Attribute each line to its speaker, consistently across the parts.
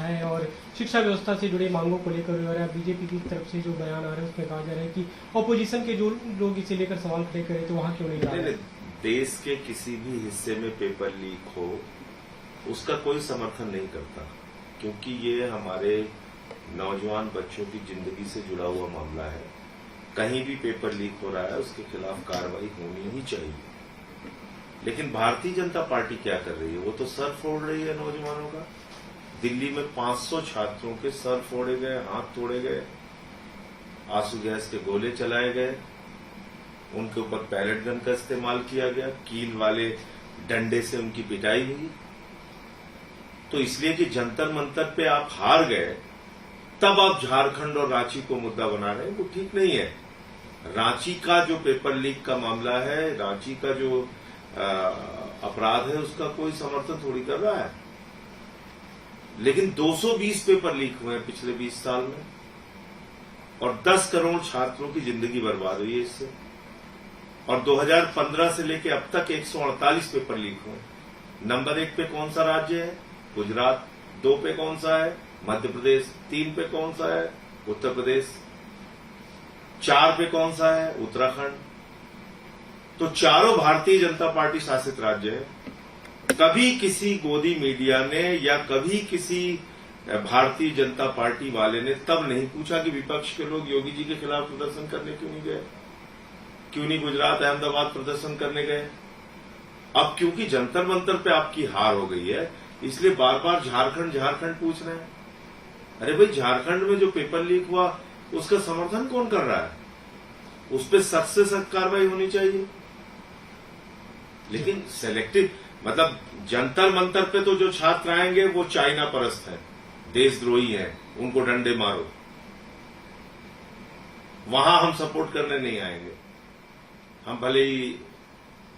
Speaker 1: है और शिक्षा व्यवस्था से जुड़े मांगों को लेकर हो रहा है। बीजेपी की तरफ से जो बयान आ रहा है उसमें कहा जा रहा है कि ऑपोजिशन के जो लोग इसे लेकर सवाल खड़े करें तो वहां क्यों नहीं जा रहे।
Speaker 2: देश के किसी भी हिस्से में पेपर लीक हो उसका कोई समर्थन नहीं करता, क्योंकि ये हमारे नौजवान बच्चों की जिंदगी से जुड़ा हुआ मामला है। कहीं भी पेपर लीक हो रहा है उसके खिलाफ कार्रवाई होनी ही चाहिए। लेकिन भारतीय जनता पार्टी क्या कर रही है, वो तो सर फोड़ रही है नौजवानों का। दिल्ली में 500 छात्रों के सर फोड़े गए, हाथ तोड़े गए, आंसू गैस के गोले चलाए गए, उनके ऊपर पैलेट गन का इस्तेमाल किया गया, कील वाले डंडे से उनकी पिटाई हुई। तो इसलिए कि जंतर मंतर पे आप हार गए तब आप झारखंड और रांची को मुद्दा बना रहे हैं, वो ठीक नहीं है। रांची का जो पेपर लीक का मामला है, रांची का जो अपराध है, उसका कोई समर्थन थोड़ी कर रहा है। लेकिन 220 पेपर लीक हुए हैं पिछले 20 साल में और 10 करोड़ छात्रों की जिंदगी बर्बाद हुई है इससे। और 2015 से लेकर अब तक 148 पेपर लीक हुए। नंबर 1 पे कौन सा राज्य है? गुजरात। 2 पे कौन सा है? मध्य प्रदेश। 3 पे कौन सा है? उत्तर प्रदेश। 4 पे कौन सा है? उत्तराखंड। तो चारों भारतीय जनता पार्टी शासित राज्य है। कभी किसी गोदी मीडिया ने या कभी किसी भारतीय जनता पार्टी वाले ने तब नहीं पूछा कि विपक्ष के लोग योगी जी के खिलाफ प्रदर्शन करने क्यों नहीं गए, क्यों नहीं गुजरात अहमदाबाद प्रदर्शन करने गए। अब क्योंकि जंतर मंतर पे आपकी हार हो गई है, इसलिए बार बार झारखंड झारखंड पूछ रहे हैं। अरे भाई, झारखंड में जो पेपर लीक हुआ उसका समर्थन कौन कर रहा है? उस पर सख्त से सख्त कार्रवाई होनी चाहिए। लेकिन सेलेक्टिव, मतलब जंतर मंतर पे तो जो छात्र आएंगे वो चाइना परस्त है, देशद्रोही है, उनको डंडे मारो। वहां हम सपोर्ट करने नहीं आएंगे। हम भले ही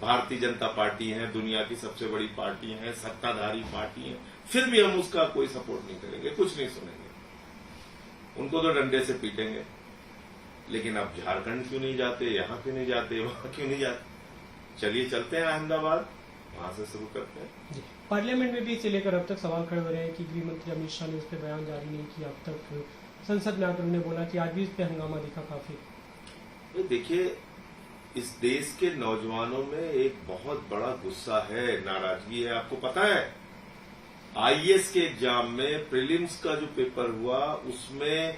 Speaker 2: भारतीय जनता पार्टी है, दुनिया की सबसे बड़ी पार्टी है, सत्ताधारी पार्टी है, फिर भी हम उसका कोई सपोर्ट नहीं करेंगे, कुछ नहीं सुनेंगे। उनको तो डंडे से पीटेंगे। लेकिन अब झारखंड क्यों नहीं जाते, यहां क्यों नहीं जाते, वहां क्यों नहीं जाते? चलिए चलते हैं अहमदाबाद, वहां से शुरू करते हैं।
Speaker 1: पार्लियामेंट में भी इसे लेकर अब तक सवाल खड़े हो रहे हैं कि गृह मंत्री अमित शाह ने उस पर बयान जारी नहीं किया। अब तक संसद में आकर उन्होंने बोला कि आज भी इस पर हंगामा दिखा काफी।
Speaker 2: देखिए, इस देश के नौजवानों में एक बहुत बड़ा गुस्सा है, नाराजगी है। आपको पता है, आईएएस के एग्जाम में प्रीलिम्स का जो पेपर हुआ उसमें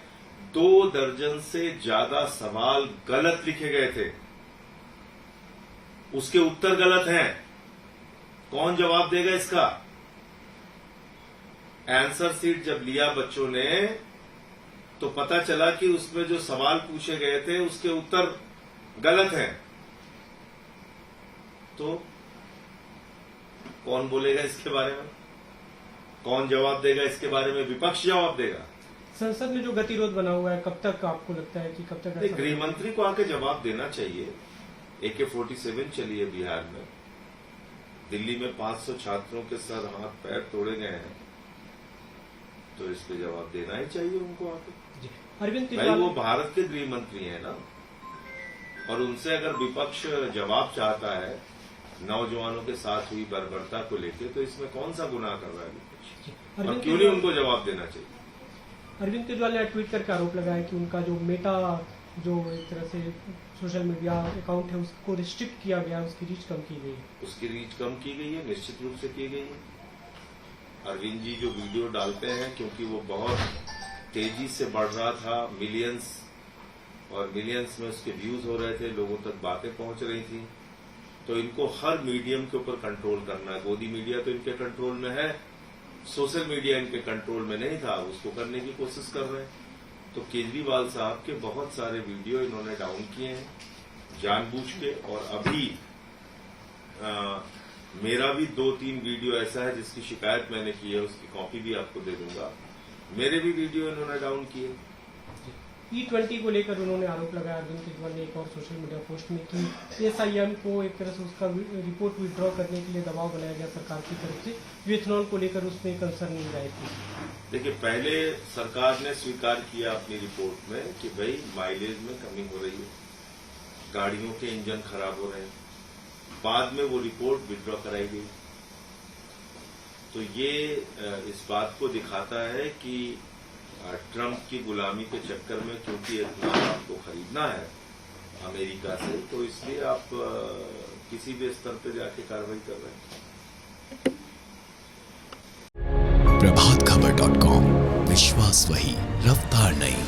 Speaker 2: 2 दर्जन से ज्यादा सवाल गलत लिखे गए थे, उसके उत्तर गलत हैं। कौन जवाब देगा इसका? आंसर शीट जब लिया बच्चों ने तो पता चला कि उसमें जो सवाल पूछे गए थे उसके उत्तर गलत हैं। तो कौन बोलेगा इसके बारे में? कौन जवाब देगा इसके बारे में? विपक्ष जवाब देगा।
Speaker 1: संसद में जो गतिरोध बना हुआ है, कब तक आपको लगता है कि कब तक?
Speaker 2: गृह मंत्री को आके जवाब देना चाहिए। AK-47 चली है बिहार में, दिल्ली में 500 छात्रों के सर हाथ पैर तोड़े गए हैं, तो इस पे जवाब देना ही चाहिए उनको आके।
Speaker 1: अरविंद
Speaker 2: भाई, वो भारत के गृह मंत्री हैं ना, और उनसे अगर विपक्ष जवाब चाहता है नौजवानों के साथ हुई बर्बरता को लेकर, तो इसमें कौन सा गुनाह कर रहा है विपक्ष? और क्यों नहीं उनको जवाब देना चाहिए?
Speaker 1: अरविंद केजरीवाल ने ट्वीट करके आरोप लगाया कि उनका जो मेटा, जो एक तरह से सोशल मीडिया अकाउंट है, उसको रिस्ट्रिक्ट किया गया, उसकी रीच कम की गई है।
Speaker 2: उसकी रीच कम की गई है, निश्चित रूप से की गई है। अरविंद जी जो वीडियो डालते हैं, क्योंकि वो बहुत तेजी से बढ़ रहा था, मिलियंस और मिलियंस में उसके व्यूज हो रहे थे, लोगों तक बातें पहुंच रही थी, तो इनको हर मीडियम के ऊपर कंट्रोल करना है। गोदी मीडिया तो इनके कंट्रोल में है, सोशल मीडिया इनके कंट्रोल में नहीं था, उसको करने की कोशिश कर रहे हैं। तो केजरीवाल साहब के बहुत सारे वीडियो इन्होंने डाउन किए हैं जानबूझ के। और अभी मेरा भी 2-3 वीडियो ऐसा है जिसकी शिकायत मैंने की है, उसकी कॉपी भी आपको दे दूंगा। मेरे भी वीडियो इन्होंने डाउन किए।
Speaker 1: E20 को लेकर उन्होंने आरोप लगाया अरविंद केजरीवाल ने एक और सोशल मीडिया पोस्ट में कि SIM को एक तरह से उसका रिपोर्ट विड्रॉ करने के लिए दबाव बनाया गया सरकार की तरफ से, जो इथेनॉल को लेकर उसमें कंसर्न नहीं रहे थे।
Speaker 2: देखिए, पहले सरकार ने स्वीकार किया अपनी रिपोर्ट में कि भाई माइलेज में कमी हो रही है, गाड़ियों के इंजन खराब हो रहे हैं। बाद में वो रिपोर्ट विड्रॉ कराई गई। तो ये इस बात को दिखाता है कि ट्रंप की गुलामी के चक्कर में क्योंकि इथेनॉल आपको खरीदना है अमेरिका से, तो इसलिए आप किसी भी स्तर पे जाके कार्रवाई कर रहे हैं।
Speaker 3: प्रभातखबर.com, विश्वास वही, रफ्तार नहीं।